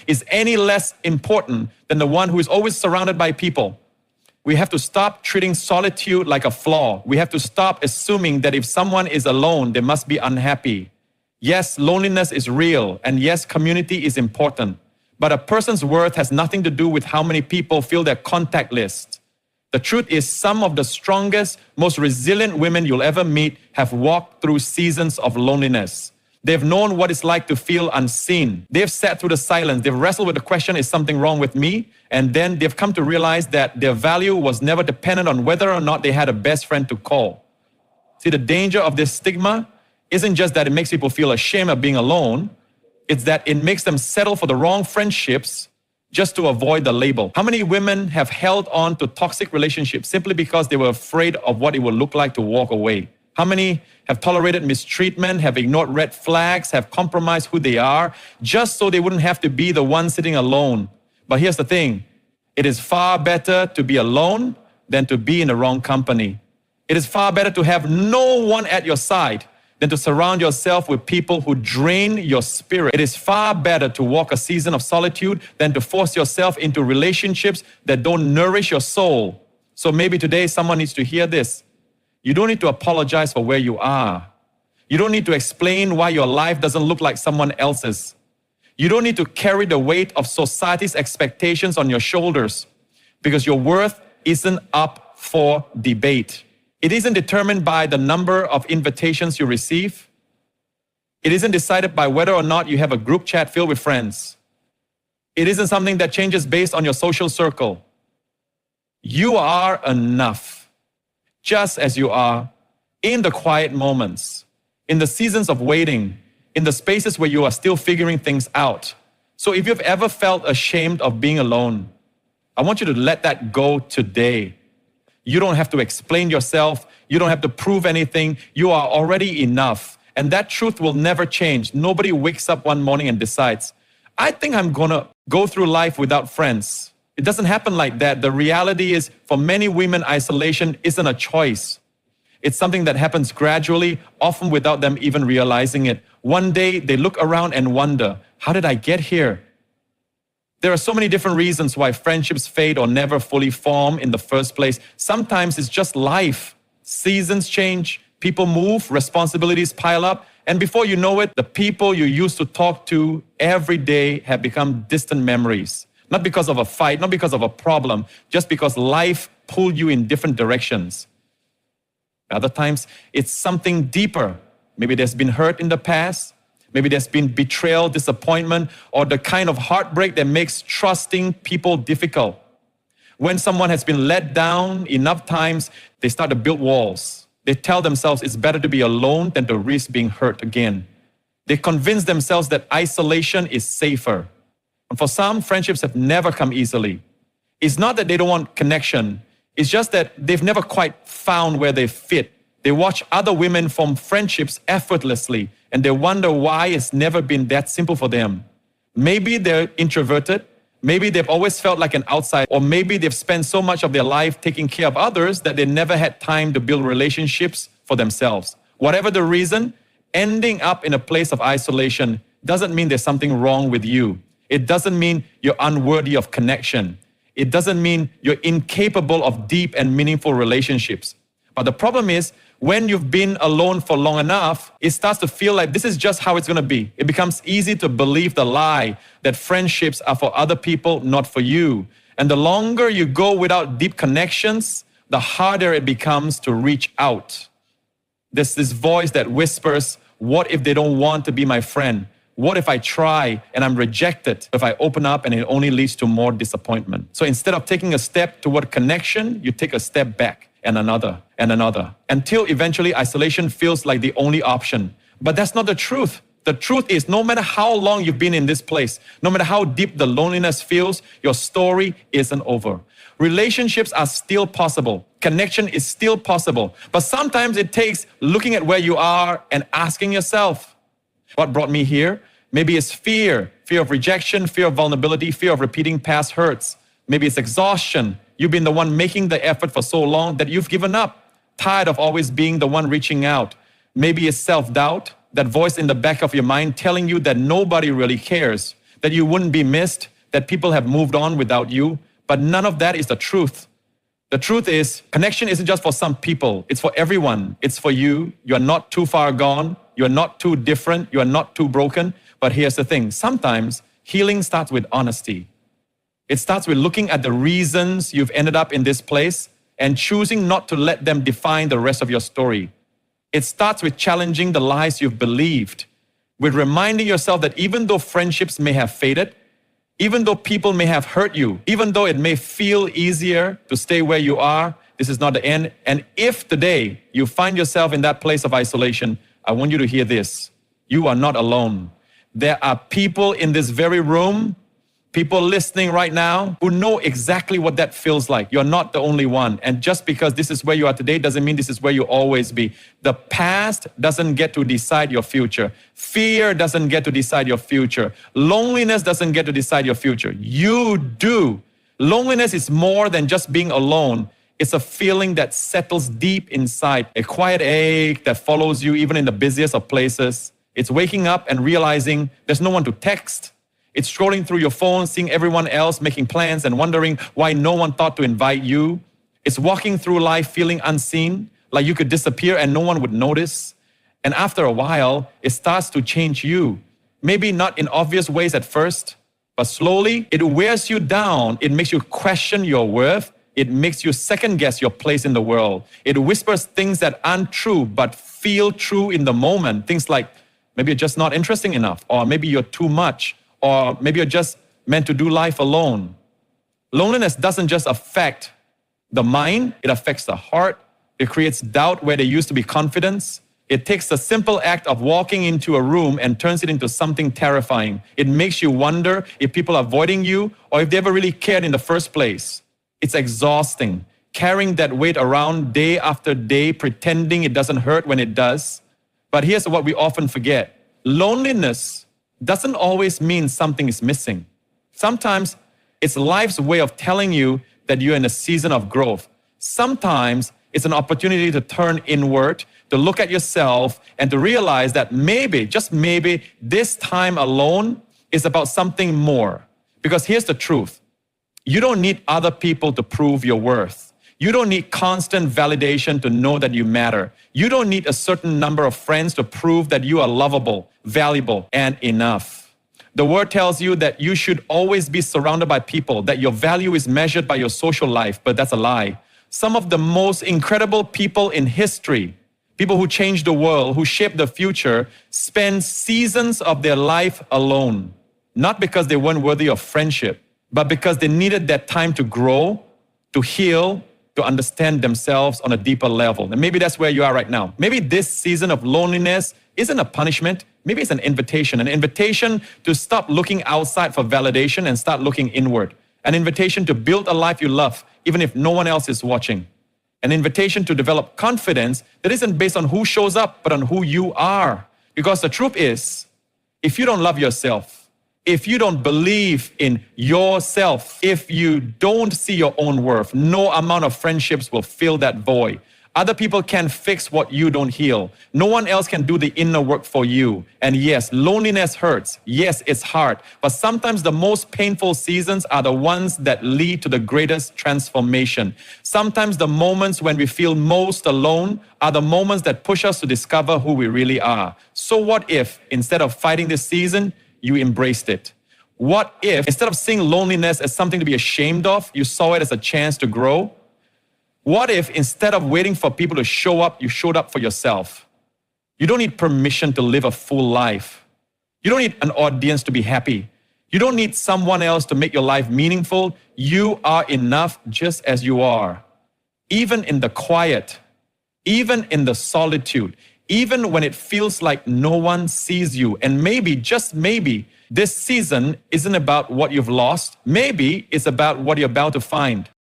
is any less important than the one who is always surrounded by people. We have to stop treating solitude like a flaw. We have to stop assuming that if someone is alone, they must be unhappy. Yes, loneliness is real, and yes, community is important. But a person's worth has nothing to do with how many people fill their contact list. The truth is, some of the strongest, most resilient women you'll ever meet have walked through seasons of loneliness. They've known what it's like to feel unseen. They've sat through the silence. They've wrestled with the question, is something wrong with me? And then they've come to realize that their value was never dependent on whether or not they had a best friend to call. See, the danger of this stigma isn't just that it makes people feel ashamed of being alone. It's that it makes them settle for the wrong friendships just to avoid the label. How many women have held on to toxic relationships simply because they were afraid of what it would look like to walk away? How many have tolerated mistreatment, have ignored red flags, have compromised who they are, just so they wouldn't have to be the one sitting alone? But here's the thing. It is far better to be alone than to be in the wrong company. It is far better to have no one at your side than to surround yourself with people who drain your spirit. It is far better to walk a season of solitude than to force yourself into relationships that don't nourish your soul. So maybe today someone needs to hear this. You don't need to apologize for where you are. You don't need to explain why your life doesn't look like someone else's. You don't need to carry the weight of society's expectations on your shoulders, because your worth isn't up for debate. It isn't determined by the number of invitations you receive. It isn't decided by whether or not you have a group chat filled with friends. It isn't something that changes based on your social circle. You are enough, just as you are, in the quiet moments, in the seasons of waiting, in the spaces where you are still figuring things out. So if you've ever felt ashamed of being alone, I want you to let that go today. You don't have to explain yourself. You don't have to prove anything. You are already enough. And that truth will never change. Nobody wakes up one morning and decides, I think I'm gonna go through life without friends. It doesn't happen like that. The reality is, for many women, isolation isn't a choice. It's something that happens gradually, often without them even realizing it. One day, they look around and wonder, how did I get here? There are so many different reasons why friendships fade or never fully form in the first place. Sometimes it's just life. Seasons change, people move, responsibilities pile up, and before you know it, the people you used to talk to every day have become distant memories. Not because of a fight, not because of a problem, just because life pulled you in different directions. Other times, it's something deeper. Maybe there's been hurt in the past. Maybe there's been betrayal, disappointment, or the kind of heartbreak that makes trusting people difficult. When someone has been let down enough times, they start to build walls. They tell themselves it's better to be alone than to risk being hurt again. They convince themselves that isolation is safer. And for some, friendships have never come easily. It's not that they don't want connection. It's just that they've never quite found where they fit. They watch other women form friendships effortlessly, and they wonder why it's never been that simple for them. Maybe they're introverted. Maybe they've always felt like an outsider. Or maybe they've spent so much of their life taking care of others that they never had time to build relationships for themselves. Whatever the reason, ending up in a place of isolation doesn't mean there's something wrong with you. It doesn't mean you're unworthy of connection. It doesn't mean you're incapable of deep and meaningful relationships. But the problem is, when you've been alone for long enough, it starts to feel like this is just how it's going to be. It becomes easy to believe the lie that friendships are for other people, not for you. And the longer you go without deep connections, the harder it becomes to reach out. There's this voice that whispers, what if they don't want to be my friend? What if I try and I'm rejected? If I open up and it only leads to more disappointment. So instead of taking a step toward connection, you take a step back and another, until eventually isolation feels like the only option. But that's not the truth. The truth is, no matter how long you've been in this place, no matter how deep the loneliness feels, your story isn't over. Relationships are still possible. Connection is still possible. But sometimes it takes looking at where you are and asking yourself, what brought me here? Maybe it's fear of rejection, fear of vulnerability, fear of repeating past hurts. Maybe it's exhaustion. You've been the one making the effort for so long that you've given up, tired of always being the one reaching out. Maybe it's self-doubt, that voice in the back of your mind telling you that nobody really cares, that you wouldn't be missed, that people have moved on without you. But none of that is the truth. The truth is, connection isn't just for some people. It's for everyone. It's for you. You're not too far gone. You're not too different. You're not too broken. But here's the thing. Sometimes healing starts with honesty. It starts with looking at the reasons you've ended up in this place and choosing not to let them define the rest of your story. It starts with challenging the lies you've believed, with reminding yourself that even though friendships may have faded, even though people may have hurt you, even though it may feel easier to stay where you are, this is not the end. And if today you find yourself in that place of isolation, I want you to hear this. You are not alone. There are people in this very room, people listening right now, who know exactly what that feels like. You're not the only one. And just because this is where you are today doesn't mean this is where you'll always be. The past doesn't get to decide your future. Fear doesn't get to decide your future. Loneliness doesn't get to decide your future. You do. Loneliness is more than just being alone. It's a feeling that settles deep inside, a quiet ache that follows you even in the busiest of places. It's waking up and realizing there's no one to text. It's scrolling through your phone, seeing everyone else making plans and wondering why no one thought to invite you. It's walking through life feeling unseen, like you could disappear and no one would notice. And after a while, it starts to change you. Maybe not in obvious ways at first, but slowly it wears you down. It makes you question your worth. It makes you second guess your place in the world. It whispers things that aren't true, but feel true in the moment. Things like, maybe you're just not interesting enough, or maybe you're too much, or maybe you're just meant to do life alone. Loneliness doesn't just affect the mind, it affects the heart. It creates doubt where there used to be confidence. It takes the simple act of walking into a room and turns it into something terrifying. It makes you wonder if people are avoiding you or if they ever really cared in the first place. It's exhausting, carrying that weight around day after day, pretending it doesn't hurt when it does. But here's what we often forget. Loneliness doesn't always mean something is missing. Sometimes it's life's way of telling you that you're in a season of growth. Sometimes it's an opportunity to turn inward, to look at yourself and to realize that maybe, just maybe, this time alone is about something more. Because here's the truth. You don't need other people to prove your worth. You don't need constant validation to know that you matter. You don't need a certain number of friends to prove that you are lovable, valuable, and enough. The word tells you that you should always be surrounded by people, that your value is measured by your social life, but that's a lie. Some of the most incredible people in history, people who changed the world, who shaped the future, spend seasons of their life alone. Not because they weren't worthy of friendship, but because they needed that time to grow, to heal, to understand themselves on a deeper level. And maybe that's where you are right now. Maybe this season of loneliness isn't a punishment. Maybe it's an invitation to stop looking outside for validation and start looking inward. An invitation to build a life you love, even if no one else is watching. An invitation to develop confidence that isn't based on who shows up, but on who you are. Because the truth is, if you don't love yourself, if you don't believe in yourself, if you don't see your own worth, no amount of friendships will fill that void. Other people can't fix what you don't heal. No one else can do the inner work for you. And yes, loneliness hurts. Yes, it's hard. But sometimes the most painful seasons are the ones that lead to the greatest transformation. Sometimes the moments when we feel most alone are the moments that push us to discover who we really are. So what if, instead of fighting this season, you embraced it? What if, instead of seeing loneliness as something to be ashamed of, you saw it as a chance to grow? What if, instead of waiting for people to show up, you showed up for yourself? You don't need permission to live a full life. You don't need an audience to be happy. You don't need someone else to make your life meaningful. You are enough just as you are. Even in the quiet, even in the solitude, even when it feels like no one sees you. And maybe, just maybe, this season isn't about what you've lost. Maybe it's about what you're about to find.